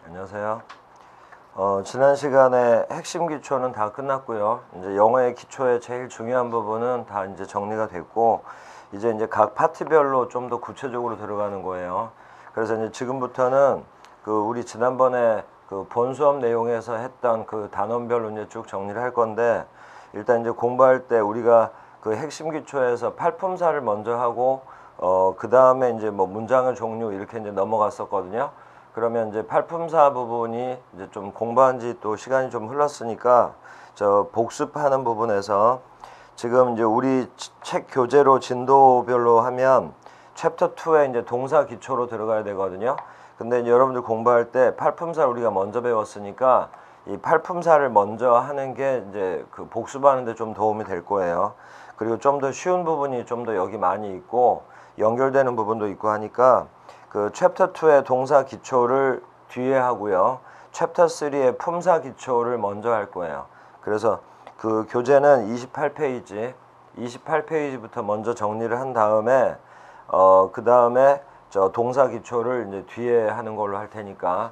안녕하세요. 지난 시간에 핵심 기초는 다 끝났고요. 이제 영어의 기초의 제일 중요한 부분은 다 이제 정리가 됐고, 이제 각 파트별로 좀 더 구체적으로 들어가는 거예요. 그래서 이제 지금부터는 우리 지난번에 본 수업 내용에서 했던 단원별로 이제 쭉 정리를 할 건데, 일단 이제 공부할 때 우리가 핵심 기초에서 팔품사를 먼저 하고, 그 다음에 이제 뭐 문장의 종류 이렇게 이제 넘어갔었거든요. 그러면 이제 팔품사 부분이 이제 좀 공부한 지 또 시간이 좀 흘렀으니까 저 복습하는 부분에서 지금 이제 우리 책 교재로 진도별로 하면 챕터 2에 이제 동사 기초로 들어가야 되거든요. 근데 이제 여러분들 공부할 때 팔품사를 우리가 먼저 배웠으니까 이 팔품사를 먼저 하는 게 이제 복습하는 데 좀 도움이 될 거예요. 그리고 좀 더 쉬운 부분이 좀 더 여기 많이 있고 연결되는 부분도 있고 하니까 챕터 2의 동사 기초를 뒤에 하고요. 챕터 3의 품사 기초를 먼저 할 거예요. 그래서 교재는 28페이지부터 먼저 정리를 한 다음에 그 다음에 저 동사 기초를 이제 뒤에 하는 걸로 할 테니까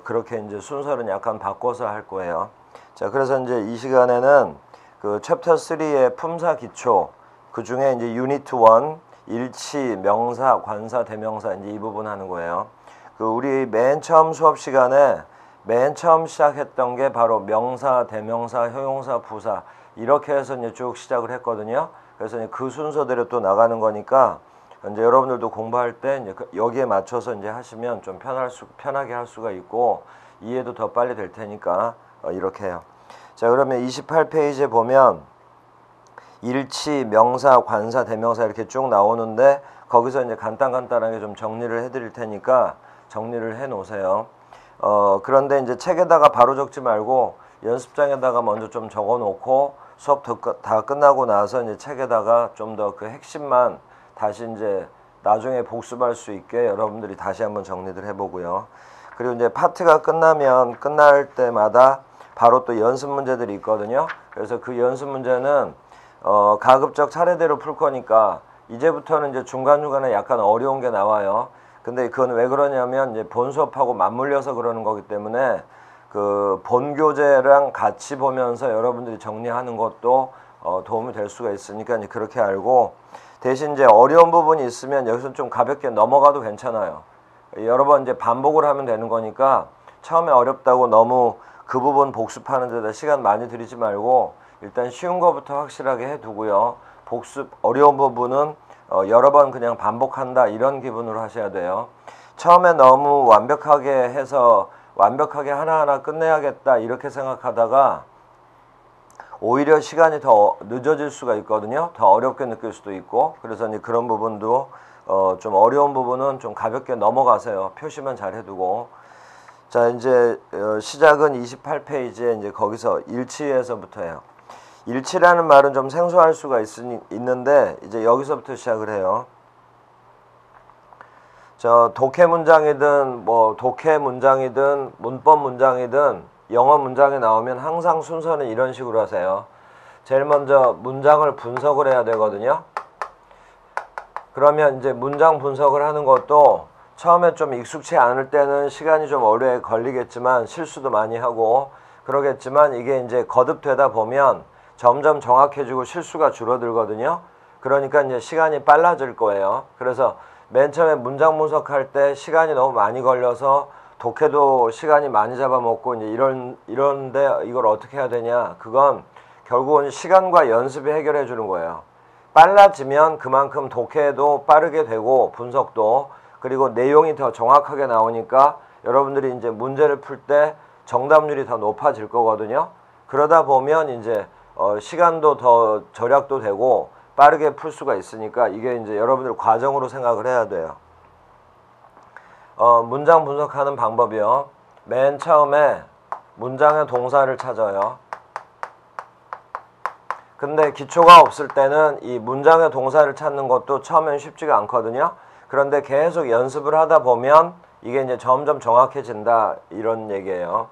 그렇게 이제 순서는 약간 바꿔서 할 거예요. 자, 그래서 이제 이 시간에는 챕터 3의 품사 기초, 그 중에 이제 유니트 1 일치, 명사, 관사, 대명사 이제 이 부분 하는 거예요. 우리 맨 처음 수업 시간에 맨 처음 시작했던 게 바로 명사, 대명사, 형용사, 부사 이렇게 해서 이제 쭉 시작을 했거든요. 그래서 이제 그 순서대로 또 나가는 거니까 이제 여러분들도 공부할 때 이제 여기에 맞춰서 이제 하시면 좀 편하게 할 수가 있고 이해도 더 빨리 될 테니까 이렇게 해요. 자, 그러면 28페이지에 보면 일치, 명사, 관사, 대명사 이렇게 쭉 나오는데 거기서 이제 간단하게 좀 정리를 해드릴 테니까 정리를 해 놓으세요. 그런데 이제 책에다가 바로 적지 말고 연습장에다가 먼저 좀 적어 놓고 수업 다 끝나고 나서 이제 책에다가 좀 더 핵심만 다시 이제 나중에 복습할 수 있게 여러분들이 다시 한번 정리를 해보고요. 그리고 이제 파트가 끝날 때마다 바로 또 연습 문제들이 있거든요. 그래서 그 연습 문제는 가급적 차례대로 풀 거니까 이제부터는 이제 중간중간에 약간 어려운 게 나와요. 근데 그건 왜 그러냐면 이제 본 수업하고 맞물려서 그러는 거기 때문에 본 교재랑 같이 보면서 여러분들이 정리하는 것도 도움이 될 수가 있으니까 이제 그렇게 알고, 대신 이제 어려운 부분이 있으면 여기서 좀 가볍게 넘어가도 괜찮아요. 여러 번 이제 반복을 하면 되는 거니까 처음에 어렵다고 너무 그 부분 복습하는 데다 시간 많이 들이지 말고 일단 쉬운 거부터 확실하게 해두고요. 복습 어려운 부분은 여러 번 그냥 반복한다 이런 기분으로 하셔야 돼요. 처음에 너무 완벽하게 해서 완벽하게 하나하나 끝내야겠다 이렇게 생각하다가 오히려 시간이 더 늦어질 수가 있거든요. 더 어렵게 느낄 수도 있고. 그래서 이제 그런 부분도 좀 어려운 부분은 좀 가볍게 넘어가세요. 표시만 잘 해두고. 자, 이제 시작은 28페이지에 이제 거기서 일치에서부터 해요. 일치라는 말은 좀 생소할 수가 있는데 이제 여기서부터 시작을 해요. 독해 문장이든 독해 문장이든 문법 문장이든 영어 문장에 나오면 항상 순서는 이런 식으로 하세요. 제일 먼저 문장을 분석을 해야 되거든요. 그러면 이제 문장 분석을 하는 것도 처음에 좀 익숙치 않을 때는 시간이 좀 오래 걸리겠지만 실수도 많이 하고 그러겠지만 이게 이제 거듭되다 보면 점점 정확해지고 실수가 줄어들거든요. 그러니까 이제 시간이 빨라질 거예요. 그래서 맨 처음에 문장 분석할 때 시간이 너무 많이 걸려서 독해도 시간이 많이 잡아먹고 이제 이런데 이걸 어떻게 해야 되냐? 그건 결국은 시간과 연습이 해결해 주는 거예요. 빨라지면 그만큼 독해도 빠르게 되고 분석도, 그리고 내용이 더 정확하게 나오니까 여러분들이 이제 문제를 풀 때 정답률이 더 높아질 거거든요. 그러다 보면 이제 시간도 더 절약도 되고 빠르게 풀 수가 있으니까 이게 이제 여러분들 과정으로 생각을 해야 돼요. 문장 분석하는 방법이요. 맨 처음에 문장의 동사를 찾아요. 근데 기초가 없을 때는 이 문장의 동사를 찾는 것도 처음엔 쉽지가 않거든요. 그런데 계속 연습을 하다 보면 이게 이제 점점 정확해진다 이런 얘기예요.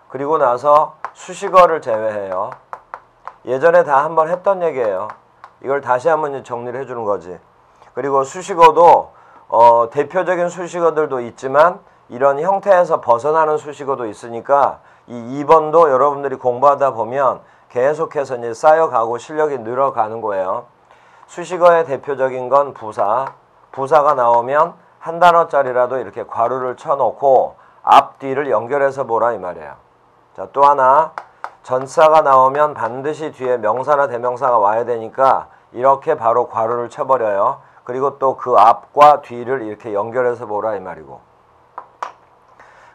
그리고 나서 수식어를 제외해요. 예전에 다 한번 했던 얘기예요. 이걸 다시 한번 이제 정리를 해주는 거지. 그리고 수식어도 대표적인 수식어들도 있지만 이런 형태에서 벗어나는 수식어도 있으니까 이 2번도 여러분들이 공부하다 보면 계속해서 이제 쌓여가고 실력이 늘어가는 거예요. 수식어의 대표적인 건 부사. 부사가 나오면 한 단어짜리라도 이렇게 괄호를 쳐놓고 앞, 뒤를 연결해서 보라 이 말이에요. 자, 또 하나. 전사가 나오면 반드시 뒤에 명사나 대명사가 와야 되니까 이렇게 바로 괄호를 쳐버려요. 그리고 또 그 앞과 뒤를 이렇게 연결해서 보라 이 말이고.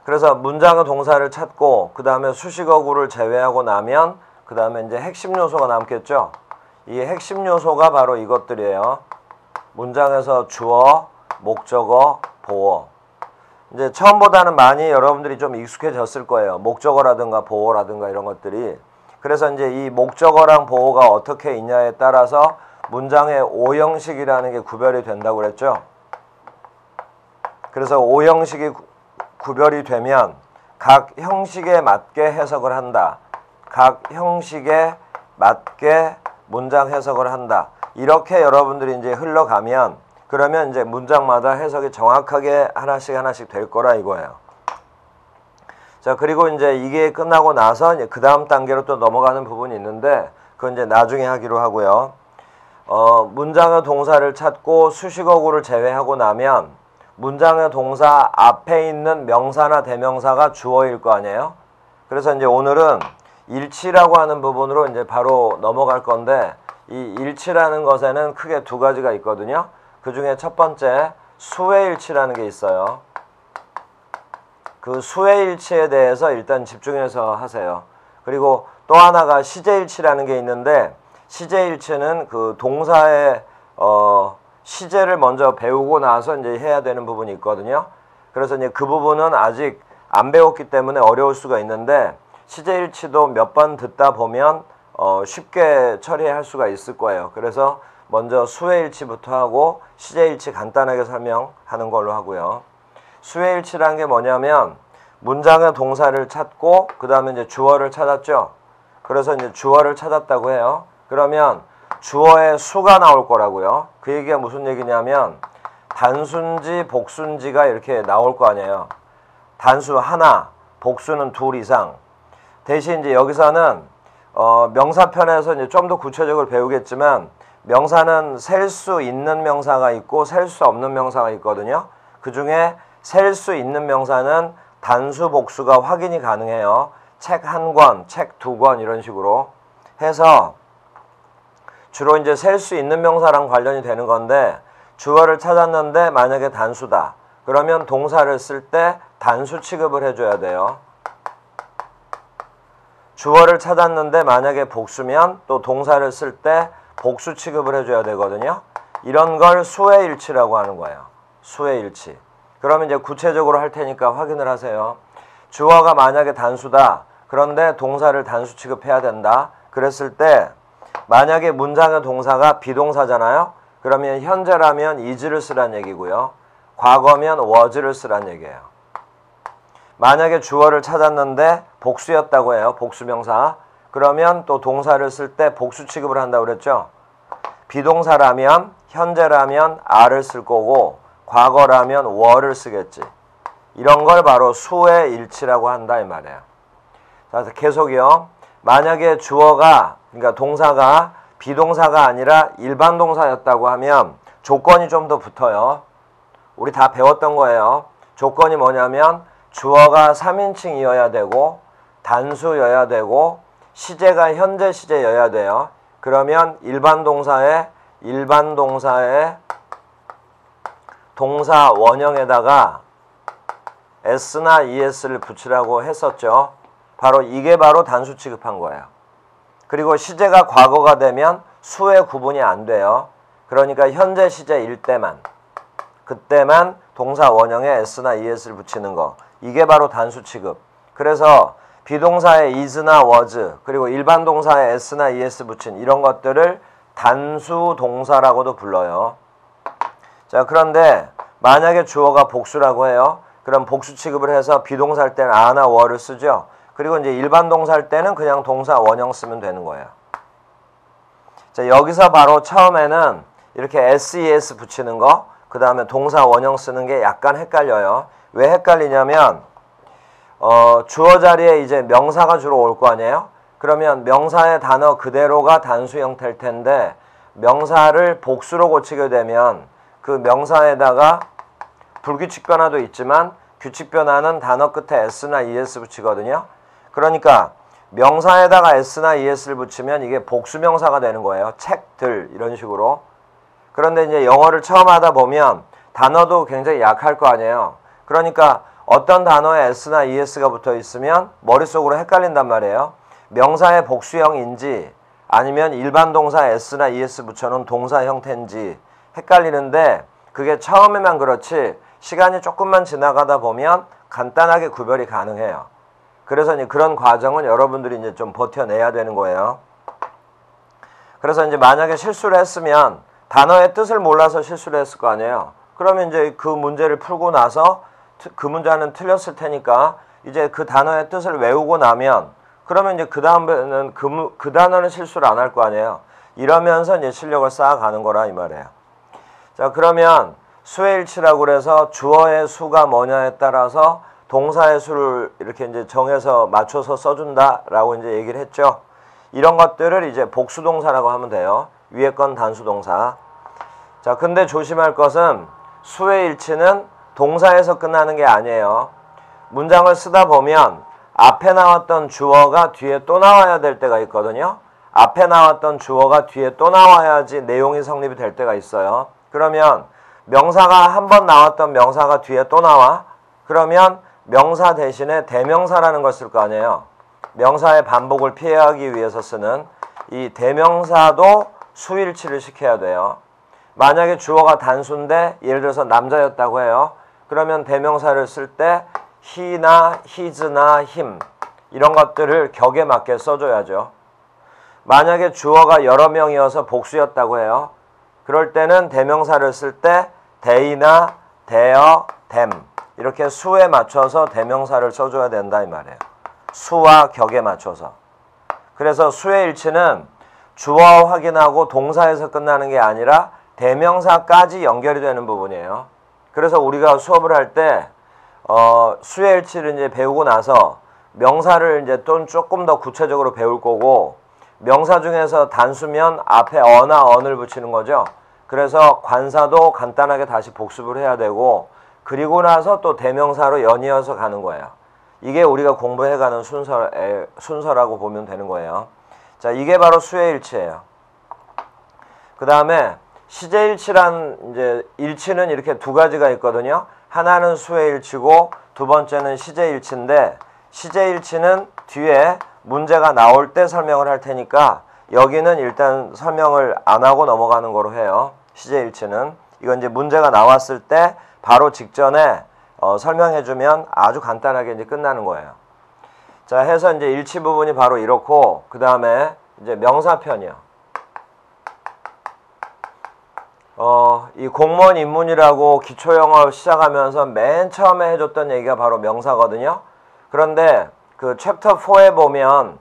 그래서 문장의 동사를 찾고 그 다음에 수식어구를 제외하고 나면 그 다음에 이제 핵심 요소가 남겠죠. 이 핵심 요소가 바로 이것들이에요. 문장에서 주어, 목적어, 보어. 이제 처음보다는 많이 여러분들이 좀 익숙해졌을 거예요. 목적어라든가 보어라든가 이런 것들이. 그래서 이제 이 목적어랑 보어가 어떻게 있냐에 따라서 문장의 오형식이라는 게 구별이 된다고 그랬죠. 그래서 오형식이 구별이 되면 각 형식에 맞게 해석을 한다. 각 형식에 맞게 문장 해석을 한다. 이렇게 여러분들이 이제 흘러가면 그러면 이제 문장마다 해석이 정확하게 하나씩 될 거라 이거예요. 자, 그리고 이제 이게 끝나고 나서 이제 그 다음 단계로 또 넘어가는 부분이 있는데 그건 이제 나중에 하기로 하고요. 문장의 동사를 찾고 수식어구를 제외하고 나면 문장의 동사 앞에 있는 명사나 대명사가 주어일 거 아니에요? 그래서 이제 오늘은 일치라고 하는 부분으로 이제 바로 넘어갈 건데 이 일치라는 것에는 크게 두 가지가 있거든요. 그 중에 첫 번째 수외일치라는 게 있어요. 그 수외일치에 대해서 일단 집중해서 하세요. 그리고 또 하나가 시제일치라는 게 있는데 시제일치는 그 동사의 시제를 먼저 배우고 나서 이제 해야 되는 부분이 있거든요. 그래서 이제 그 부분은 아직 안 배웠기 때문에 어려울 수가 있는데 시제일치도 몇 번 듣다 보면 쉽게 처리할 수가 있을 거예요. 그래서 먼저 수외일치부터 하고 시제일치 간단하게 설명하는 걸로 하고요. 수외일치라는 게 뭐냐면 문장의 동사를 찾고 그 다음에 이제 주어를 찾았죠. 그래서 이제 주어를 찾았다고 해요. 그러면 주어의 수가 나올 거라고요. 그 얘기가 무슨 얘기냐면 단수인지 복수인지가 이렇게 나올 거 아니에요. 단수 하나, 복수는 둘 이상. 대신 이제 여기서는 명사편에서 이제 좀 더 구체적으로 배우겠지만 명사는 셀 수 있는 명사가 있고 셀 수 없는 명사가 있거든요. 그 중에 셀 수 있는 명사는 단수, 복수가 확인이 가능해요. 책 한 권, 책 두 권 이런 식으로 해서 주로 이제 셀 수 있는 명사랑 관련이 되는 건데 주어를 찾았는데 만약에 단수다. 그러면 동사를 쓸 때 단수 취급을 해줘야 돼요. 주어를 찾았는데 만약에 복수면 또 동사를 쓸 때 복수 취급을 해줘야 되거든요. 이런 걸 수외일치라고 하는 거예요. 수외일치. 그러면 이제 구체적으로 할 테니까 확인을 하세요. 주어가 만약에 단수다. 그런데 동사를 단수 취급해야 된다. 그랬을 때 만약에 문장의 동사가 비동사잖아요. 그러면 현재라면 is를 쓰란 얘기고요. 과거면 was를 쓰란 얘기예요. 만약에 주어를 찾았는데 복수였다고 해요. 복수명사. 그러면 또 동사를 쓸 때 복수 취급을 한다고 그랬죠. 비동사라면 현재라면 are를 쓸 거고 과거라면 were를 쓰겠지. 이런 걸 바로 수외일치라고 한다 이 말이에요. 자, 계속이요. 만약에 주어가 그러니까 동사가 비동사가 아니라 일반 동사였다고 하면 조건이 좀 더 붙어요. 우리 다 배웠던 거예요. 조건이 뭐냐면 주어가 3인칭이어야 되고 단수여야 되고 시제가 현재 시제여야 돼요. 그러면 일반 동사의 동사 원형에다가 s나 es를 붙이라고 했었죠. 바로 이게 바로 단수 취급한 거예요. 그리고 시제가 과거가 되면 수의 구분이 안 돼요. 그러니까 현재 시제일 때만 그때만 동사 원형에 s나 es를 붙이는 거. 이게 바로 단수 취급. 그래서 비동사에 is나 was 그리고 일반 동사에 s나 es 붙인 이런 것들을 단수 동사라고도 불러요. 자, 그런데 만약에 주어가 복수라고 해요. 그럼 복수 취급을 해서 비동사일 때는 a나 were를 쓰죠. 그리고 이제 일반 동사일 때는 그냥 동사 원형 쓰면 되는 거예요. 자, 여기서 바로 처음에는 이렇게 ses 붙이는 거, 그 다음에 동사 원형 쓰는 게 약간 헷갈려요. 왜 헷갈리냐면 주어 자리에 이제 명사가 주로 올 거 아니에요? 그러면 명사의 단어 그대로가 단수 형태일 텐데 명사를 복수로 고치게 되면 그 명사에다가 불규칙 변화도 있지만 규칙 변화는 단어 끝에 s나 es 붙이거든요. 그러니까 명사에다가 s나 es를 붙이면 이게 복수 명사가 되는 거예요. 책들 이런 식으로. 그런데 이제 영어를 처음 하다 보면 단어도 굉장히 약할 거 아니에요. 그러니까 어떤 단어에 s나 es가 붙어 있으면 머릿속으로 헷갈린단 말이에요. 명사의 복수형인지 아니면 일반 동사 s나 es 붙여놓은 동사 형태인지 헷갈리는데 그게 처음에만 그렇지 시간이 조금만 지나가다 보면 간단하게 구별이 가능해요. 그래서 이제 그런 과정은 여러분들이 이제 좀 버텨내야 되는 거예요. 그래서 이제 만약에 실수를 했으면 단어의 뜻을 몰라서 실수를 했을 거 아니에요. 그러면 이제 그 문제를 풀고 나서 그 문제는 틀렸을 테니까 이제 그 단어의 뜻을 외우고 나면 그러면 이제 그 다음에는 그 단어는 실수를 안 할 거 아니에요. 이러면서 이제 실력을 쌓아가는 거라 이 말이에요. 자, 그러면 수의 일치라고 그래서 주어의 수가 뭐냐에 따라서 동사의 수를 이렇게 이제 정해서 맞춰서 써준다라고 이제 얘기를 했죠. 이런 것들을 이제 복수동사라고 하면 돼요. 위에 건 단수동사. 자, 근데 조심할 것은 수의 일치는 동사에서 끝나는 게 아니에요. 문장을 쓰다 보면 앞에 나왔던 주어가 뒤에 또 나와야 될 때가 있거든요. 앞에 나왔던 주어가 뒤에 또 나와야지 내용이 성립이 될 때가 있어요. 그러면 명사가 한 번 나왔던 명사가 뒤에 또 나와. 그러면 명사 대신에 대명사라는 걸 쓸 거 아니에요. 명사의 반복을 피하기 위해서 쓰는 이 대명사도 수일치를 시켜야 돼요. 만약에 주어가 단수인데 예를 들어서 남자였다고 해요. 그러면 대명사를 쓸 때 he나 his나 him 이런 것들을 격에 맞게 써줘야죠. 만약에 주어가 여러 명이어서 복수였다고 해요. 그럴 때는 대명사를 쓸 때 they나 their, them 이렇게 수에 맞춰서 대명사를 써줘야 된다 이 말이에요. 수와 격에 맞춰서. 그래서 수의 일치는 주어 확인하고 동사에서 끝나는 게 아니라 대명사까지 연결이 되는 부분이에요. 그래서 우리가 수업을 할 때 수의 일치를 이제 배우고 나서 명사를 이제 또 조금 더 구체적으로 배울 거고 명사 중에서 단수면 앞에 어나 언을 붙이는 거죠. 그래서 관사도 간단하게 다시 복습을 해야 되고 그리고 나서 또 대명사로 연이어서 가는 거예요. 이게 우리가 공부해가는 순서라고 보면 되는 거예요. 자, 이게 바로 수의 일치예요. 그 다음에 시제일치란 이제 일치는 이렇게 두 가지가 있거든요. 하나는 수의 일치고 두 번째는 시제일치인데 시제일치는 뒤에 문제가 나올 때 설명을 할 테니까 여기는 일단 설명을 안 하고 넘어가는 거로 해요. 시제일치는 이건 이제 문제가 나왔을 때 바로 직전에 설명해주면 아주 간단하게 이제 끝나는 거예요. 자, 해서 이제 일치 부분이 바로 이렇고 그 다음에 이제 명사편이요. 이 공무원 입문이라고 기초영어 시작하면서 맨 처음에 해줬던 얘기가 바로 명사거든요. 그런데 그 챕터 4에 보면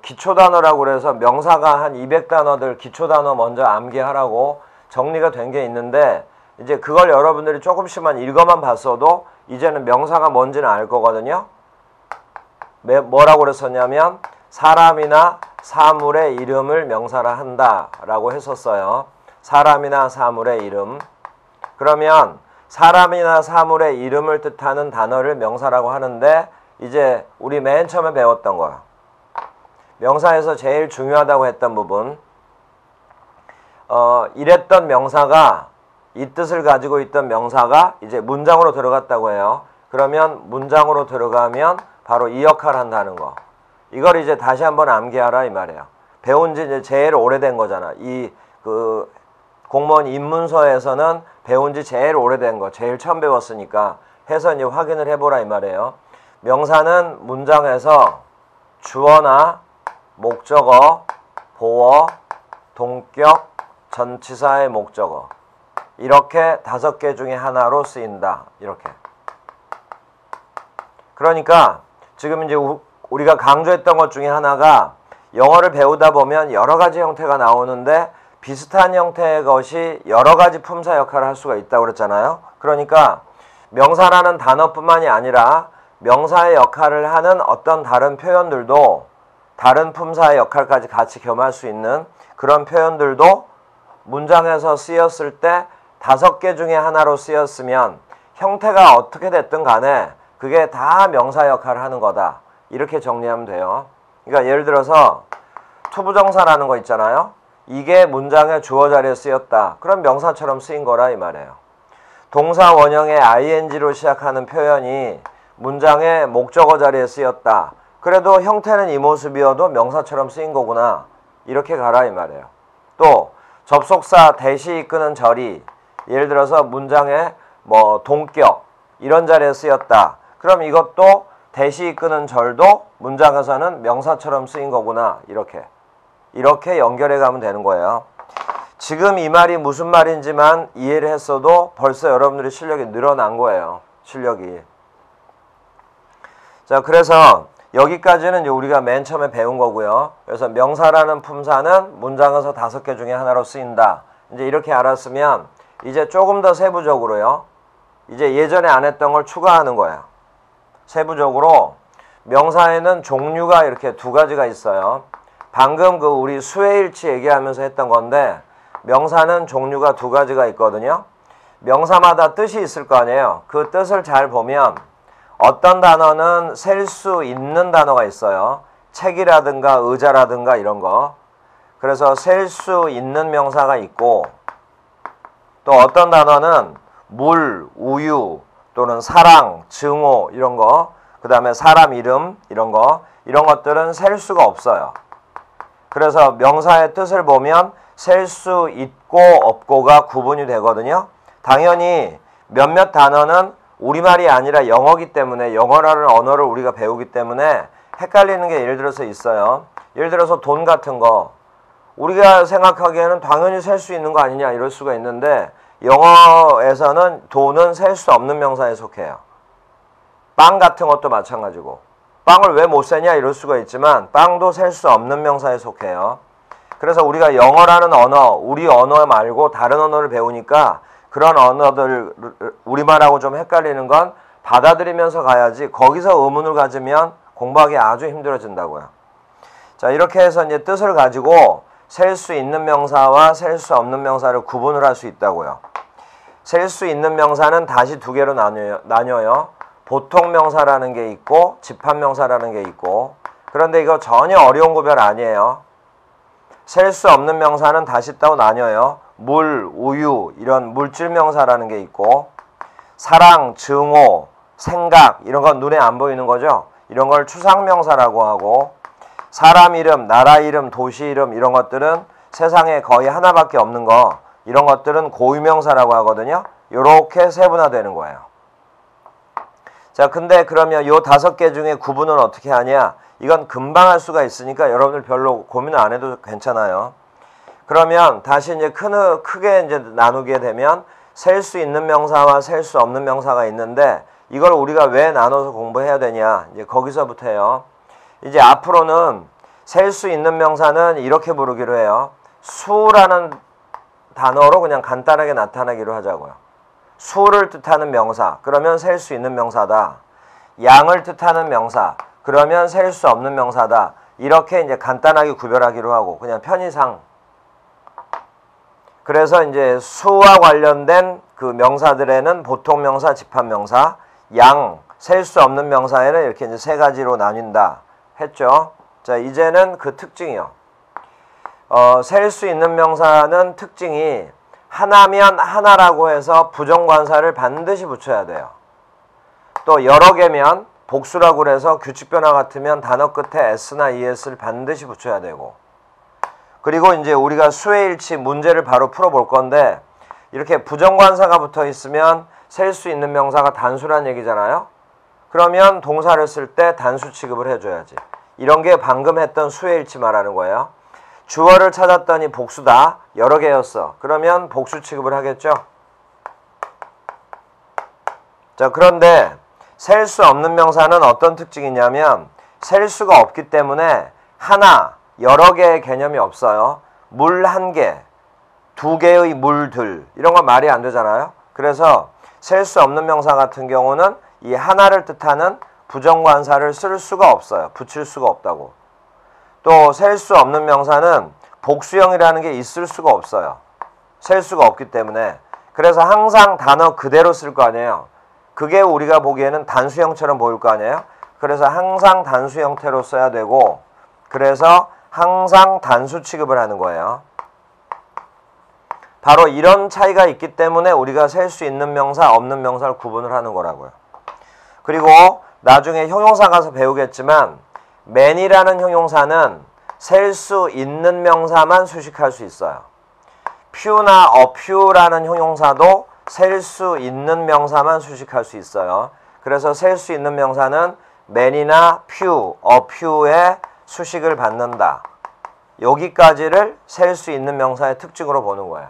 기초단어라고 그래서 명사가 한 200단어들 기초단어 먼저 암기하라고 정리가 된 게 있는데 이제 그걸 여러분들이 조금씩만 읽어만 봤어도 이제는 명사가 뭔지는 알 거거든요. 뭐라고 그랬었냐면 사람이나 사물의 이름을 명사라 한다라고 했었어요. 사람이나 사물의 이름. 그러면 사람이나 사물의 이름을 뜻하는 단어를 명사라고 하는데 이제 우리 맨 처음에 배웠던 거야. 명사에서 제일 중요하다고 했던 부분. 이랬던 명사가 이 뜻을 가지고 있던 명사가 이제 문장으로 들어갔다고 해요. 그러면 문장으로 들어가면 바로 이 역할을 한다는 거. 이걸 이제 다시 한번 암기하라 이 말이에요. 배운 지 이제 제일 오래된 거잖아. 이 그 공무원 입문서에서는 배운 지 제일 오래된 거, 제일 처음 배웠으니까 해서 이제 확인을 해보라 이 말이에요. 명사는 문장에서 주어나 목적어, 보어, 동격, 전치사의 목적어 이렇게 5개 중에 하나로 쓰인다. 이렇게. 그러니까 지금 이제 우리가 강조했던 것 중에 하나가 영어를 배우다 보면 여러 가지 형태가 나오는데 비슷한 형태의 것이 여러 가지 품사 역할을 할 수가 있다고 그랬잖아요. 그러니까 명사라는 단어뿐만이 아니라 명사의 역할을 하는 어떤 다른 표현들도 다른 품사의 역할까지 같이 겸할 수 있는 그런 표현들도 문장에서 쓰였을 때 5개 중에 하나로 쓰였으면 형태가 어떻게 됐든 간에 그게 다 명사 역할을 하는 거다. 이렇게 정리하면 돼요. 그러니까 예를 들어서 투부정사라는 거 있잖아요. 이게 문장의 주어 자리에 쓰였다. 그럼 명사처럼 쓰인 거라 이 말이에요. 동사 원형의 ing로 시작하는 표현이 문장의 목적어 자리에 쓰였다. 그래도 형태는 이 모습이어도 명사처럼 쓰인 거구나. 이렇게 가라 이 말이에요. 또 접속사 대시 이끄는 절이 예를 들어서 문장의 뭐 동격 이런 자리에 쓰였다. 그럼 이것도 대시 이끄는 절도 문장에서는 명사처럼 쓰인 거구나. 이렇게 연결해 가면 되는 거예요. 지금 이 말이 무슨 말인지만 이해를 했어도 벌써 여러분들이 실력이 늘어난 거예요. 실력이. 자, 그래서 여기까지는 이제 우리가 맨 처음에 배운 거고요. 그래서 명사라는 품사는 문장에서 5개 중에 하나로 쓰인다. 이제 이렇게 알았으면 이제 조금 더 세부적으로요. 이제 예전에 안 했던 걸 추가하는 거예요. 세부적으로 명사에는 종류가 이렇게 2가지가 있어요. 방금 그 우리 수혜일치 얘기하면서 했던 건데 명사는 종류가 2가지가 있거든요. 명사마다 뜻이 있을 거 아니에요. 그 뜻을 잘 보면 어떤 단어는 셀 수 있는 단어가 있어요. 책이라든가 의자라든가 이런 거. 그래서 셀 수 있는 명사가 있고 또 어떤 단어는 물, 우유 또는 사랑, 증오 이런 거, 그 다음에 사람 이름 이런 거, 이런 것들은 셀 수가 없어요. 그래서 명사의 뜻을 보면 셀 수 있고 없고가 구분이 되거든요. 당연히 몇몇 단어는 우리말이 아니라 영어기 때문에 영어라는 언어를 우리가 배우기 때문에 헷갈리는 게 예를 들어서 있어요. 예를 들어서 돈 같은 거 우리가 생각하기에는 당연히 셀 수 있는 거 아니냐 이럴 수가 있는데 영어에서는 돈은 셀 수 없는 명사에 속해요. 빵 같은 것도 마찬가지고 빵을 왜 못 세냐 이럴 수가 있지만 빵도 셀 수 없는 명사에 속해요. 그래서 우리가 영어라는 언어, 우리 언어 말고 다른 언어를 배우니까 그런 언어들 우리말하고 좀 헷갈리는 건 받아들이면서 가야지 거기서 의문을 가지면 공부하기 아주 힘들어진다고요. 자, 이렇게 해서 이제 뜻을 가지고 셀 수 있는 명사와 셀 수 없는 명사를 구분을 할 수 있다고요. 셀 수 있는 명사는 다시 2개로 나뉘어요. 보통 명사라는 게 있고 집합 명사라는 게 있고 그런데 이거 전혀 어려운 구별 아니에요. 셀 수 없는 명사는 다시 또 나뉘어요. 물, 우유 이런 물질 명사라는 게 있고 사랑, 증오, 생각 이런 건 눈에 안 보이는 거죠. 이런 걸 추상 명사라고 하고 사람 이름, 나라 이름, 도시 이름 이런 것들은 세상에 거의 하나밖에 없는 거 이런 것들은 고유명사라고 하거든요. 이렇게 세분화되는 거예요. 자, 근데 그러면 요 5개 중에 구분은 어떻게 하냐? 이건 금방 할 수가 있으니까 여러분들 별로 고민을 안 해도 괜찮아요. 그러면 다시 이제 크게 이제 나누게 되면 셀 수 있는 명사와 셀 수 없는 명사가 있는데 이걸 우리가 왜 나눠서 공부해야 되냐? 이제 거기서부터예요. 이제 앞으로는 셀 수 있는 명사는 이렇게 부르기로 해요. 수라는 단어로 그냥 간단하게 나타내기로 하자고요. 수를 뜻하는 명사, 그러면 셀 수 있는 명사다. 양을 뜻하는 명사, 그러면 셀 수 없는 명사다. 이렇게 이제 간단하게 구별하기로 하고 그냥 편의상. 그래서 이제 수와 관련된 그 명사들에는 보통 명사, 집합 명사, 양, 셀 수 없는 명사에는 이렇게 이제 3가지로 나뉜다 했죠. 자, 이제는 그 특징이요. 셀 수 있는 명사는 특징이 하나면 하나라고 해서 부정관사를 반드시 붙여야 돼요. 또 여러 개면 복수라고 해서 규칙 변화 같으면 단어 끝에 s나 es를 반드시 붙여야 되고 그리고 이제 우리가 수혜일치 문제를 바로 풀어볼 건데 이렇게 부정관사가 붙어 있으면 셀 수 있는 명사가 단수란 얘기잖아요. 그러면 동사를 쓸 때 단수 취급을 해줘야지. 이런 게 방금 했던 수혜일치 말하는 거예요. 주어를 찾았더니 복수다. 여러 개였어. 그러면 복수 취급을 하겠죠. 자, 그런데 셀 수 없는 명사는 어떤 특징이냐면 셀 수가 없기 때문에 하나, 여러 개의 개념이 없어요. 물 1개, 2개의 물들 이런 건 말이 안 되잖아요. 그래서 셀 수 없는 명사 같은 경우는 이 하나를 뜻하는 부정관사를 쓸 수가 없어요. 붙일 수가 없다고. 또 셀 수 없는 명사는 복수형이라는 게 있을 수가 없어요. 셀 수가 없기 때문에. 그래서 항상 단어 그대로 쓸 거 아니에요. 그게 우리가 보기에는 단수형처럼 보일 거 아니에요. 그래서 항상 단수 형태로 써야 되고, 그래서 항상 단수 취급을 하는 거예요. 바로 이런 차이가 있기 때문에 우리가 셀 수 있는 명사, 없는 명사를 구분을 하는 거라고요. 그리고 나중에 형용사 가서 배우겠지만 man이라는 형용사는 셀 수 있는 명사만 수식할 수 있어요. few나 a few라는 형용사도 셀 수 있는 명사만 수식할 수 있어요. 그래서 셀 수 있는 명사는 man이나 few, a few의 수식을 받는다. 여기까지를 셀 수 있는 명사의 특징으로 보는 거예요.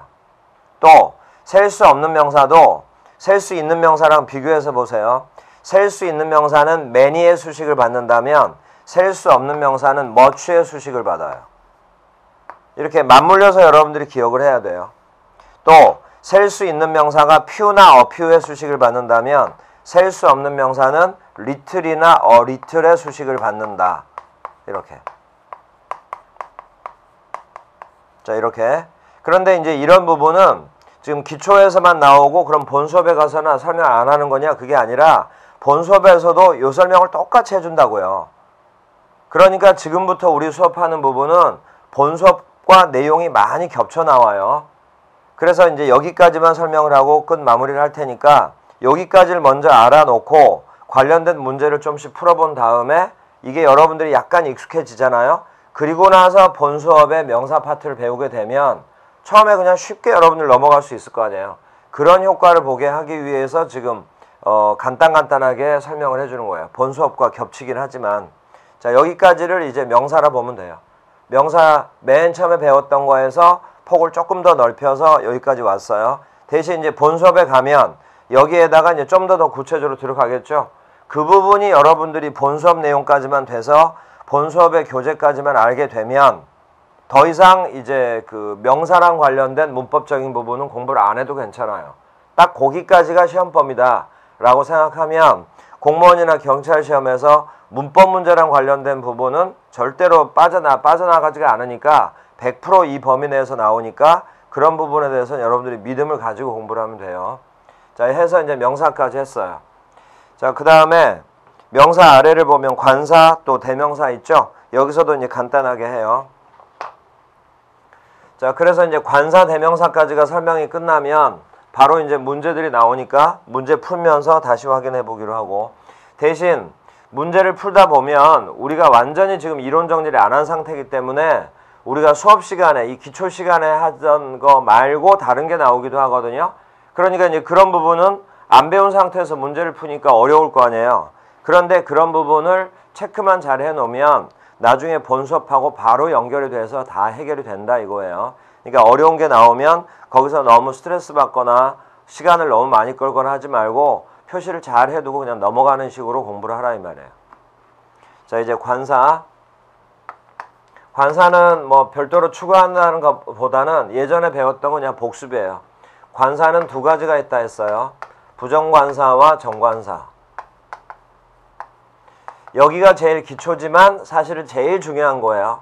또 셀 수 없는 명사도 셀 수 있는 명사랑 비교해서 보세요. 셀 수 있는 명사는 many의 수식을 받는다면 셀 수 없는 명사는 much의 수식을 받아요. 이렇게 맞물려서 여러분들이 기억을 해야 돼요. 또 셀 수 있는 명사가 few나 a few의 수식을 받는다면 셀 수 없는 명사는 little이나 a little의 수식을 받는다. 이렇게. 자, 이렇게. 그런데 이제 이런 부분은 지금 기초에서만 나오고 그럼 본 수업에 가서는 설명 안 하는 거냐? 그게 아니라 본 수업에서도 이 설명을 똑같이 해준다고요. 그러니까 지금부터 우리 수업하는 부분은 본 수업과 내용이 많이 겹쳐 나와요. 그래서 이제 여기까지만 설명을 하고 끝 마무리를 할 테니까 여기까지를 먼저 알아놓고 관련된 문제를 좀씩 풀어본 다음에 이게 여러분들이 약간 익숙해지잖아요. 그리고 나서 본 수업의 명사 파트를 배우게 되면 처음에 그냥 쉽게 여러분들 넘어갈 수 있을 거 아니에요. 그런 효과를 보게 하기 위해서 지금 간단하게 설명을 해주는 거예요. 본 수업과 겹치긴 하지만. 자, 여기까지를 이제 명사라 보면 돼요. 명사 맨 처음에 배웠던 거에서 폭을 조금 더 넓혀서 여기까지 왔어요. 대신 이제 본 수업에 가면 여기에다가 이제 좀 더 구체적으로 들어가겠죠. 그 부분이 여러분들이 본 수업 내용까지만 돼서 본 수업의 교재까지만 알게 되면 더 이상 이제 그 명사랑 관련된 문법적인 부분은 공부를 안 해도 괜찮아요. 딱 거기까지가 시험범위다 라고 생각하면 공무원이나 경찰 시험에서 문법 문제랑 관련된 부분은 절대로 빠져나가지가 않으니까 100% 이 범위 내에서 나오니까 그런 부분에 대해서는 여러분들이 믿음을 가지고 공부를 하면 돼요. 자, 해서 이제 명사까지 했어요. 자, 그 다음에 명사 아래를 보면 관사 또 대명사 있죠? 여기서도 이제 간단하게 해요. 자, 그래서 이제 관사 대명사까지가 설명이 끝나면 바로 이제 문제들이 나오니까 문제 풀면서 다시 확인해 보기로 하고, 대신 문제를 풀다 보면 우리가 완전히 지금 이론 정리를 안 한 상태이기 때문에 우리가 수업 시간에 이 기초 시간에 하던 거 말고 다른 게 나오기도 하거든요. 그러니까 이제 그런 부분은 안 배운 상태에서 문제를 푸니까 어려울 거 아니에요. 그런데 그런 부분을 체크만 잘 해놓으면 나중에 본 수업하고 바로 연결이 돼서 다 해결이 된다 이거예요. 그러니까 어려운 게 나오면 거기서 너무 스트레스 받거나 시간을 너무 많이 끌거나 하지 말고 표시를 잘 해두고 그냥 넘어가는 식으로 공부를 하라 이 말이에요. 자, 이제 관사. 관사는 뭐 별도로 추가한다는 것보다는 예전에 배웠던 건 그냥 복습이에요. 관사는 두 가지가 있다 했어요. 부정관사와 정관사. 여기가 제일 기초지만 사실은 제일 중요한 거예요.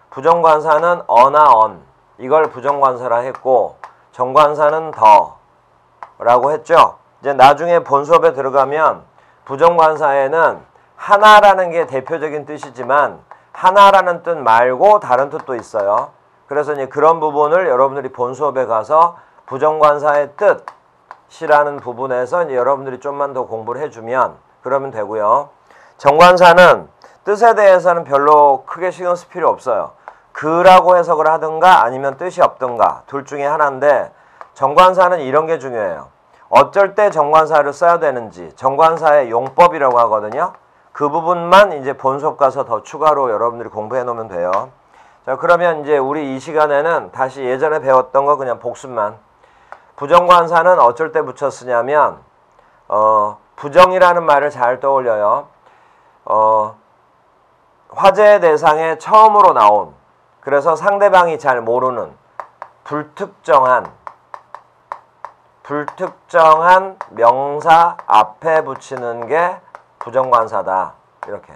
부정관사는 어나 언. 이걸 부정관사라 했고 정관사는 더 라고 했죠. 이제 나중에 본 수업에 들어가면 부정관사에는 하나라는 게 대표적인 뜻이지만 하나라는 뜻 말고 다른 뜻도 있어요. 그래서 이제 그런 부분을 여러분들이 본 수업에 가서 부정관사의 뜻이라는 부분에서 이제 여러분들이 좀만 더 공부를 해주면 그러면 되고요. 정관사는 뜻에 대해서는 별로 크게 신경 쓸 필요 없어요. 그라고 해석을 하든가 아니면 뜻이 없든가 둘 중에 하나인데, 정관사는 이런 게 중요해요. 어쩔 때 정관사를 써야 되는지 정관사의 용법이라고 하거든요. 그 부분만 이제 본 수업 가서 더 추가로 여러분들이 공부해 놓으면 돼요. 자, 그러면 이제 우리 이 시간에는 다시 예전에 배웠던 거 그냥 복습만. 부정관사는 어쩔 때 붙여 쓰냐면 부정이라는 말을 잘 떠올려요. 화제 대상에 처음으로 나온, 그래서 상대방이 잘 모르는 불특정한 불특정한 명사 앞에 붙이는 게 부정관사다. 이렇게.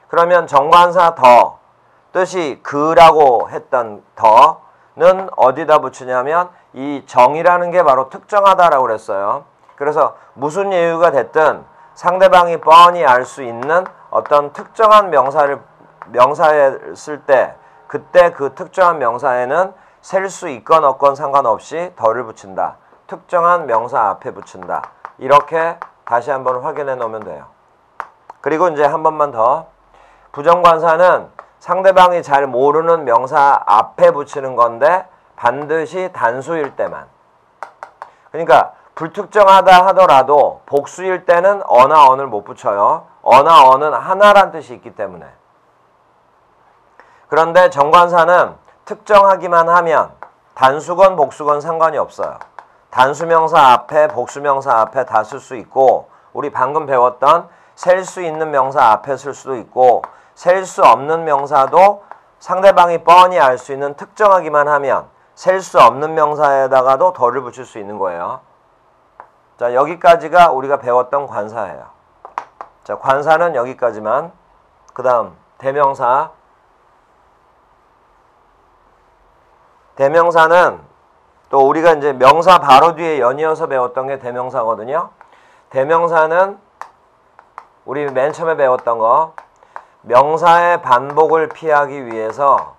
그러면 정관사 더, 뜻이 그라고 했던 더는 어디다 붙이냐면 이 정이라는 게 바로 특정하다라고 그랬어요. 그래서 무슨 예유가 됐든 상대방이 뻔히 알 수 있는 어떤 특정한 명사에 쓸 때 그때 그 특정한 명사에는 셀 수 있건 없건 상관없이 더를 붙인다. 특정한 명사 앞에 붙인다. 이렇게 다시 한번 확인해 놓으면 돼요. 그리고 이제 한 번만 더. 부정관사는 상대방이 잘 모르는 명사 앞에 붙이는 건데 반드시 단수일 때만. 그러니까 불특정하다 하더라도 복수일 때는 어나 언을 못 붙여요. 어나 언은 하나란 뜻이 있기 때문에. 그런데 정관사는 특정하기만 하면 단수건 복수건 상관이 없어요. 단수명사 앞에 복수명사 앞에 다 쓸 수 있고 우리 방금 배웠던 셀 수 있는 명사 앞에 쓸 수도 있고 셀 수 없는 명사도 상대방이 뻔히 알 수 있는 특정하기만 하면 셀 수 없는 명사에다가도 더를 붙일 수 있는 거예요. 자, 여기까지가 우리가 배웠던 관사예요. 자, 관사는 여기까지만. 그 다음 대명사. 대명사는 또 우리가 이제 명사 바로 뒤에 연이어서 배웠던 게 대명사거든요. 대명사는 우리 맨 처음에 배웠던 거 명사의 반복을 피하기 위해서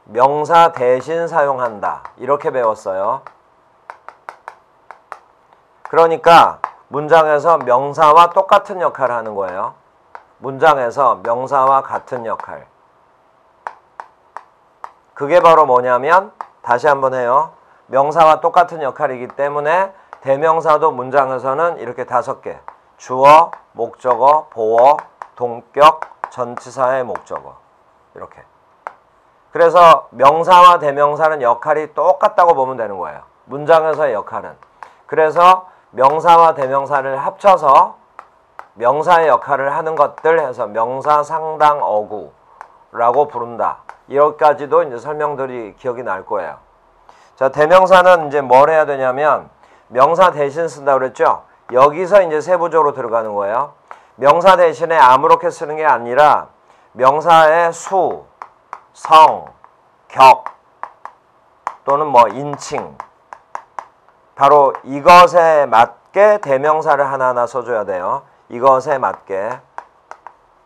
명사 대신 사용한다. 이렇게 배웠어요. 그러니까 문장에서 명사와 똑같은 역할을 하는 거예요. 문장에서 명사와 같은 역할. 그게 바로 뭐냐면 다시 한번 해요. 명사와 똑같은 역할이기 때문에 대명사도 문장에서는 이렇게 5개. 주어, 목적어, 보어, 동격, 전치사의 목적어. 이렇게. 그래서 명사와 대명사는 역할이 똑같다고 보면 되는 거예요. 문장에서의 역할은. 그래서 명사와 대명사를 합쳐서 명사의 역할을 하는 것들 해서 명사 상당 어구라고 부른다. 여기까지도 이제 설명들이 기억이 날 거예요. 자, 대명사는 이제 뭘 해야 되냐면 명사 대신 쓴다 그랬죠? 여기서 이제 세부적으로 들어가는 거예요. 명사 대신에 아무렇게 쓰는 게 아니라 명사의 수, 성, 격 또는 뭐 인칭 바로 이것에 맞게 대명사를 하나하나 써줘야 돼요. 이것에 맞게.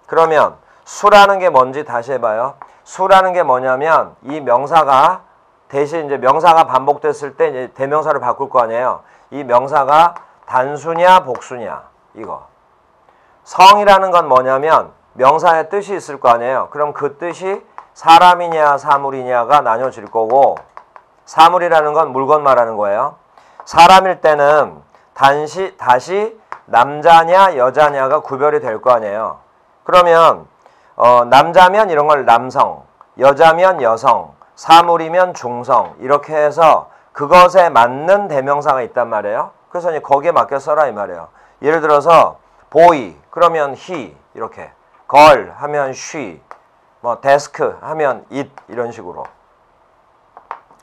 그러면 수라는 게 뭔지 다시 해봐요. 수라는 게 뭐냐면 이 명사가 대신 이제 명사가 반복됐을 때 이제 대명사를 바꿀 거 아니에요. 이 명사가 단수냐 복수냐 이거. 성이라는 건 뭐냐면 명사의 뜻이 있을 거 아니에요. 그럼 그 뜻이 사람이냐 사물이냐가 나뉘어질 거고 사물이라는 건 물건 말하는 거예요. 사람일 때는 다시 남자냐 여자냐가 구별이 될 거 아니에요. 그러면 남자면 이런 걸 남성, 여자면 여성, 사물이면 중성 이렇게 해서 그것에 맞는 대명사가 있단 말이에요. 그래서 이제 거기에 맞게 써라 이 말이에요. 예를 들어서 boy 그러면 he 이렇게, girl 하면 she, 뭐 desk 하면 it 이런 식으로.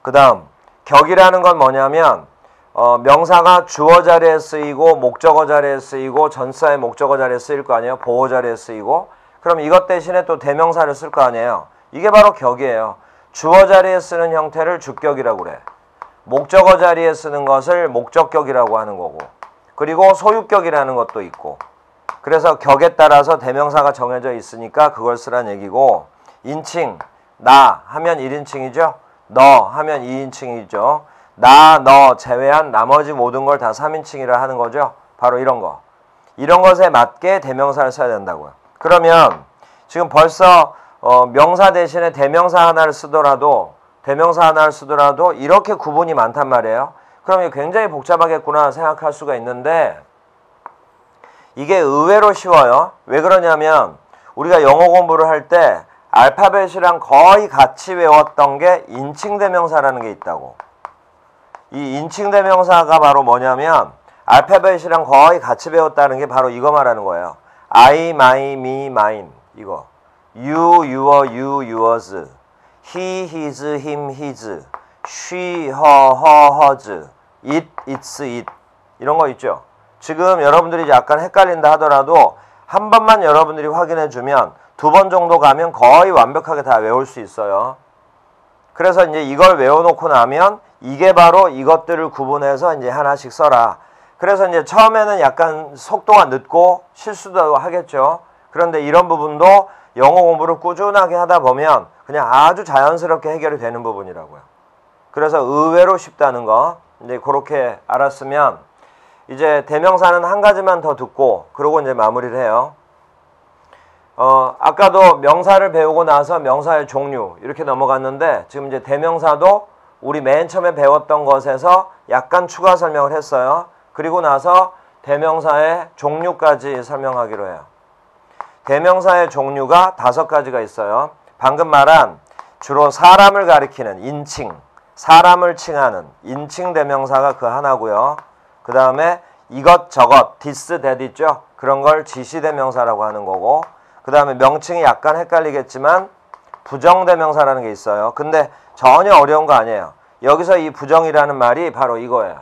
그 다음 격이라는 건 뭐냐면 명사가 주어 자리에 쓰이고 목적어 자리에 쓰이고 전사의 목적어 자리에 쓰일 거 아니에요. 보어 자리에 쓰이고. 그럼 이것 대신에 또 대명사를 쓸 거 아니에요. 이게 바로 격이에요. 주어 자리에 쓰는 형태를 주격이라고 그래. 목적어 자리에 쓰는 것을 목적격이라고 하는 거고. 그리고 소유격이라는 것도 있고. 그래서 격에 따라서 대명사가 정해져 있으니까 그걸 쓰란 얘기고. 인칭, 나 하면 1인칭이죠. 너 하면 2인칭이죠. 나, 너 제외한 나머지 모든 걸 다 3인칭이라 하는 거죠. 바로 이런 거. 이런 것에 맞게 대명사를 써야 된다고요. 그러면 지금 벌써 명사 대신에 대명사 하나를 쓰더라도 이렇게 구분이 많단 말이에요. 그럼 이게 굉장히 복잡하겠구나 생각할 수가 있는데 이게 의외로 쉬워요. 왜 그러냐면 우리가 영어 공부를 할 때 알파벳이랑 거의 같이 외웠던 게 인칭대명사라는 게 있다고. 이 인칭대명사가 바로 뭐냐면 알파벳이랑 거의 같이 배웠다는 게 바로 이거 말하는 거예요. I, my, me, mine 이거. You, your, you, yours he, his, him, his, she, her, her, hers, it, its, it 이런 거 있죠. 지금 여러분들이 약간 헷갈린다 하더라도 한 번만 여러분들이 확인해 주면 두 번 정도 가면 거의 완벽하게 다 외울 수 있어요. 그래서 이제 이걸 외워놓고 나면 이게 바로 이것들을 구분해서 이제 하나씩 써라. 그래서 이제 처음에는 약간 속도가 늦고 실수도 하겠죠. 그런데 이런 부분도 영어 공부를 꾸준하게 하다 보면 그냥 아주 자연스럽게 해결이 되는 부분이라고요. 그래서 의외로 쉽다는 거 이제 그렇게 알았으면 이제 대명사는 한 가지만 더 듣고 그러고 이제 마무리를 해요. 아까도 명사를 배우고 나서 명사의 종류 이렇게 넘어갔는데 지금 이제 대명사도 우리 맨 처음에 배웠던 것에서 약간 추가 설명을 했어요. 그리고 나서 대명사의 종류까지 설명하기로 해요. 대명사의 종류가 5가지가 있어요. 방금 말한 주로 사람을 가리키는 인칭, 사람을 칭하는 인칭 대명사가 그 하나고요. 그 다음에 이것저것, this, that 있죠? 그런 걸 지시대명사라고 하는 거고 그 다음에 명칭이 약간 헷갈리겠지만 부정대명사라는 게 있어요. 근데 전혀 어려운 거 아니에요. 여기서 이 부정이라는 말이 바로 이거예요.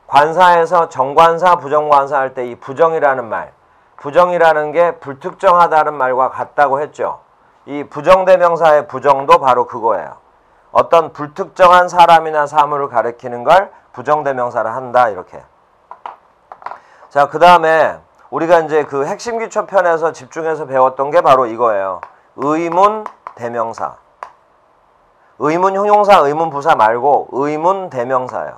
관사에서 정관사, 부정관사 할 때 이 부정이라는 말, 부정이라는 게 불특정하다는 말과 같다고 했죠. 이 부정대명사의 부정도 바로 그거예요. 어떤 불특정한 사람이나 사물을 가리키는 걸 부정대명사를 한다 이렇게. 자, 그 다음에 우리가 이제 그 핵심 기초 편에서 집중해서 배웠던 게 바로 이거예요. 의문 대명사. 의문 형용사, 의문 부사 말고 의문 대명사예요.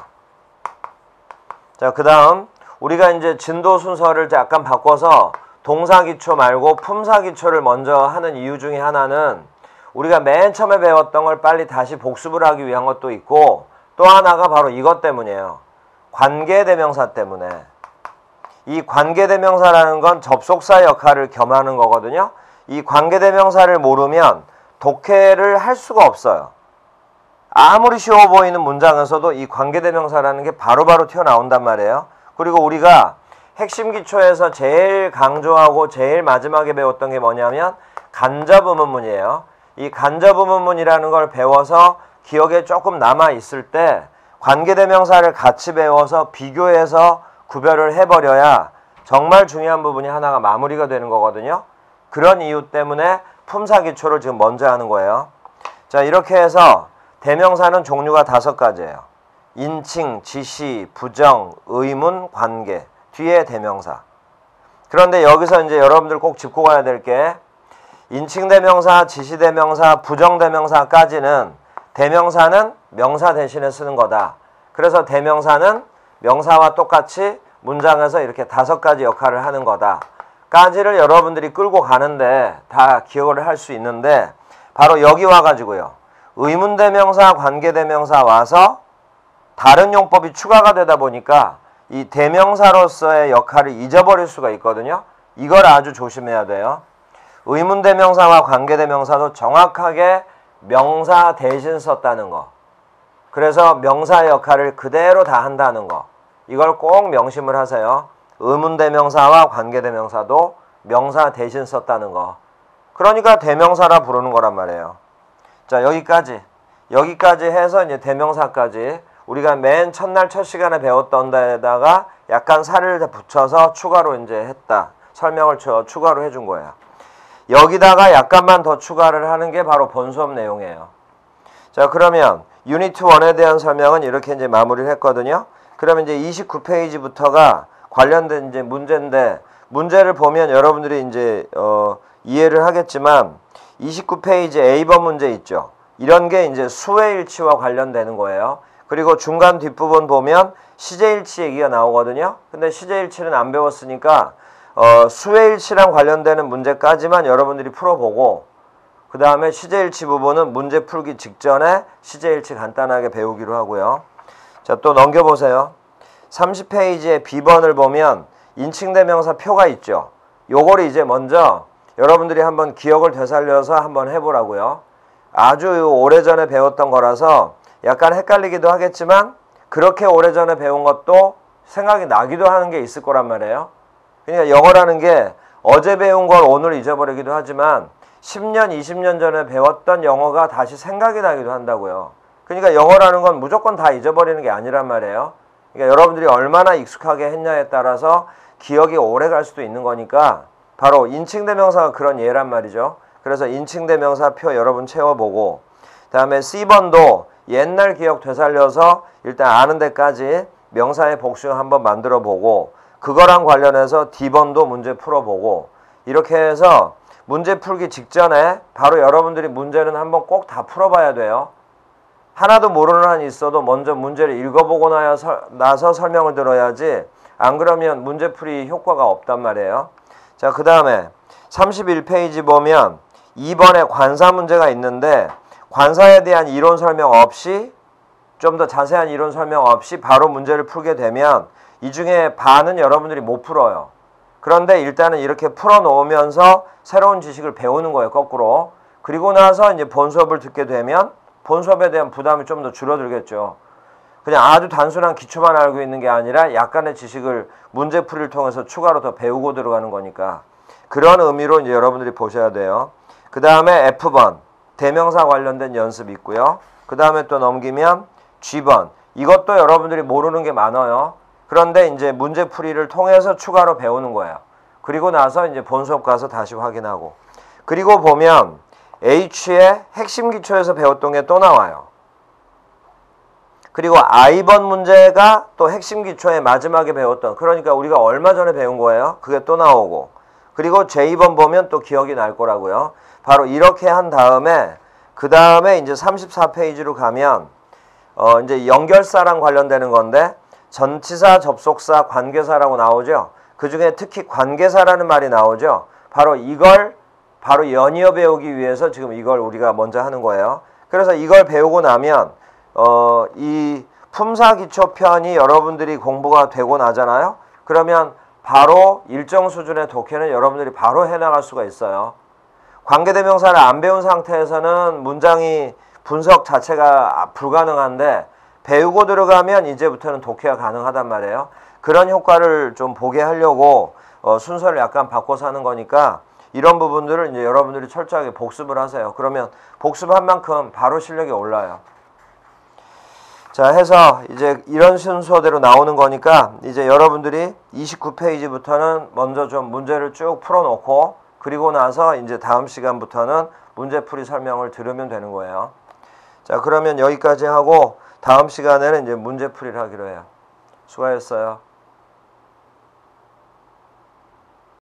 자, 그 다음 우리가 이제 진도 순서를 약간 바꿔서 동사 기초 말고 품사 기초를 먼저 하는 이유 중에 하나는 우리가 맨 처음에 배웠던 걸 빨리 다시 복습을 하기 위한 것도 있고 또 하나가 바로 이것 때문이에요. 관계대명사 때문에. 이 관계대명사라는 건 접속사 역할을 겸하는 거거든요. 이 관계대명사를 모르면 독해를 할 수가 없어요. 아무리 쉬워 보이는 문장에서도 이 관계대명사라는 게 바로바로 튀어나온단 말이에요. 그리고 우리가 핵심 기초에서 제일 강조하고 제일 마지막에 배웠던 게 뭐냐면 간접의문문이에요. 이 간접의문문이라는 걸 배워서 기억에 조금 남아있을 때 관계대명사를 같이 배워서 비교해서 구별을 해버려야 정말 중요한 부분이 하나가 마무리가 되는 거거든요. 그런 이유 때문에 품사 기초를 지금 먼저 하는 거예요. 자, 이렇게 해서 대명사는 종류가 5가지예요. 인칭, 지시, 부정, 의문, 관계. 뒤에 대명사. 그런데 여기서 이제 여러분들 꼭 짚고 가야 될 게 인칭 대명사, 지시 대명사, 부정 대명사까지는 대명사는 명사 대신에 쓰는 거다. 그래서 대명사는 명사와 똑같이 문장에서 이렇게 5가지 역할을 하는 거다. 까지를 여러분들이 끌고 가는데 다 기억을 할 수 있는데 바로 여기 와가지고요. 의문대명사, 관계대명사 와서 다른 용법이 추가가 되다 보니까 이 대명사로서의 역할을 잊어버릴 수가 있거든요. 이걸 아주 조심해야 돼요. 의문대명사와 관계대명사도 정확하게 명사 대신 썼다는 거. 그래서 명사의 역할을 그대로 다 한다는 거. 이걸 꼭 명심을 하세요. 의문대명사와 관계대명사도 명사 대신 썼다는 거. 그러니까 대명사라 부르는 거란 말이에요. 자, 여기까지 해서 이제 대명사까지 우리가 맨 첫날 첫 시간에 배웠던 데다가 약간 살을 붙여서 추가로 이제 했다. 설명을 추가로 해준 거예요. 여기다가 약간만 더 추가를 하는 게 바로 본 수업 내용이에요. 자, 그러면 유니트 1에 대한 설명은 이렇게 이제 마무리를 했거든요. 그러면 이제 29페이지부터가 관련된 이제 문제인데 문제를 보면 여러분들이 이제 이해를 하겠지만 29페이지 A번 문제 있죠. 이런 게 이제 수외일치와 관련되는 거예요. 그리고 중간 뒷부분 보면 시제일치 얘기가 나오거든요. 근데 시제일치는 안 배웠으니까 수외일치랑 관련되는 문제까지만 여러분들이 풀어보고 그 다음에 시제일치 부분은 문제 풀기 직전에 시제일치 간단하게 배우기로 하고요. 자, 또 넘겨보세요. 30페이지에 B번을 보면 인칭대명사 표가 있죠. 요거를 이제 먼저 여러분들이 한번 기억을 되살려서 한번 해보라고요. 아주 오래전에 배웠던 거라서 약간 헷갈리기도 하겠지만 그렇게 오래전에 배운 것도 생각이 나기도 하는 게 있을 거란 말이에요. 그러니까 영어라는 게 어제 배운 걸 오늘 잊어버리기도 하지만 10년, 20년 전에 배웠던 영어가 다시 생각이 나기도 한다고요. 그러니까 영어라는 건 무조건 다 잊어버리는 게 아니란 말이에요. 그러니까 여러분들이 얼마나 익숙하게 했냐에 따라서 기억이 오래 갈 수도 있는 거니까 바로 인칭대명사가 그런 예란 말이죠. 그래서 인칭대명사표 여러분 채워보고 그 다음에 C번도 옛날 기억 되살려서 일단 아는 데까지 명사의 복수 한번 만들어 보고 그거랑 관련해서 D번도 문제 풀어보고 이렇게 해서 문제 풀기 직전에 바로 여러분들이 문제는 한번 꼭 다 풀어봐야 돼요. 하나도 모르는 한이 있어도 먼저 문제를 읽어보고 나서 설명을 들어야지 안 그러면 문제풀이 효과가 없단 말이에요. 자, 그 다음에 31페이지 보면 2번에 관사 문제가 있는데 관사에 대한 이론 설명 없이 좀 더 자세한 이론 설명 없이 바로 문제를 풀게 되면 이 중에 반은 여러분들이 못 풀어요. 그런데 일단은 이렇게 풀어놓으면서 새로운 지식을 배우는 거예요, 거꾸로. 그리고 나서 이제 본 수업을 듣게 되면 본 수업에 대한 부담이 좀 더 줄어들겠죠. 그냥 아주 단순한 기초만 알고 있는 게 아니라 약간의 지식을 문제풀이를 통해서 추가로 더 배우고 들어가는 거니까 그런 의미로 이제 여러분들이 보셔야 돼요. 그 다음에 F번 대명사 관련된 연습 있고요. 그 다음에 또 넘기면 G번 이것도 여러분들이 모르는 게 많아요. 그런데 이제 문제풀이를 통해서 추가로 배우는 거예요. 그리고 나서 이제 본 수업 가서 다시 확인하고 그리고 보면 H의 핵심 기초에서 배웠던 게 또 나와요. 그리고 I번 문제가 또 핵심 기초에 마지막에 배웠던 그러니까 우리가 얼마 전에 배운 거예요. 그게 또 나오고 그리고 J번 보면 또 기억이 날 거라고요. 바로 이렇게 한 다음에 그 다음에 이제 34페이지로 가면 이제 연결사랑 관련되는 건데 전치사, 접속사, 관계사라고 나오죠. 그 중에 특히 관계사라는 말이 나오죠. 바로 이걸 바로 연이어 배우기 위해서 지금 이걸 우리가 먼저 하는 거예요. 그래서 이걸 배우고 나면 이 품사기초편이 여러분들이 공부가 되고 나잖아요. 그러면 바로 일정 수준의 독해는 여러분들이 바로 해나갈 수가 있어요. 관계대명사를 안 배운 상태에서는 문장이 분석 자체가 불가능한데 배우고 들어가면 이제부터는 독해가 가능하단 말이에요. 그런 효과를 좀 보게 하려고 순서를 약간 바꿔서 하는 거니까 이런 부분들을 이제 여러분들이 철저하게 복습을 하세요. 그러면 복습한 만큼 바로 실력이 올라요. 자, 해서 이제 이런 순서대로 나오는 거니까 이제 여러분들이 29페이지부터는 먼저 좀 문제를 쭉 풀어놓고 그리고 나서 이제 다음 시간부터는 문제풀이 설명을 들으면 되는 거예요. 자, 그러면 여기까지 하고 다음 시간에는 이제 문제풀이를 하기로 해요. 수고하셨어요.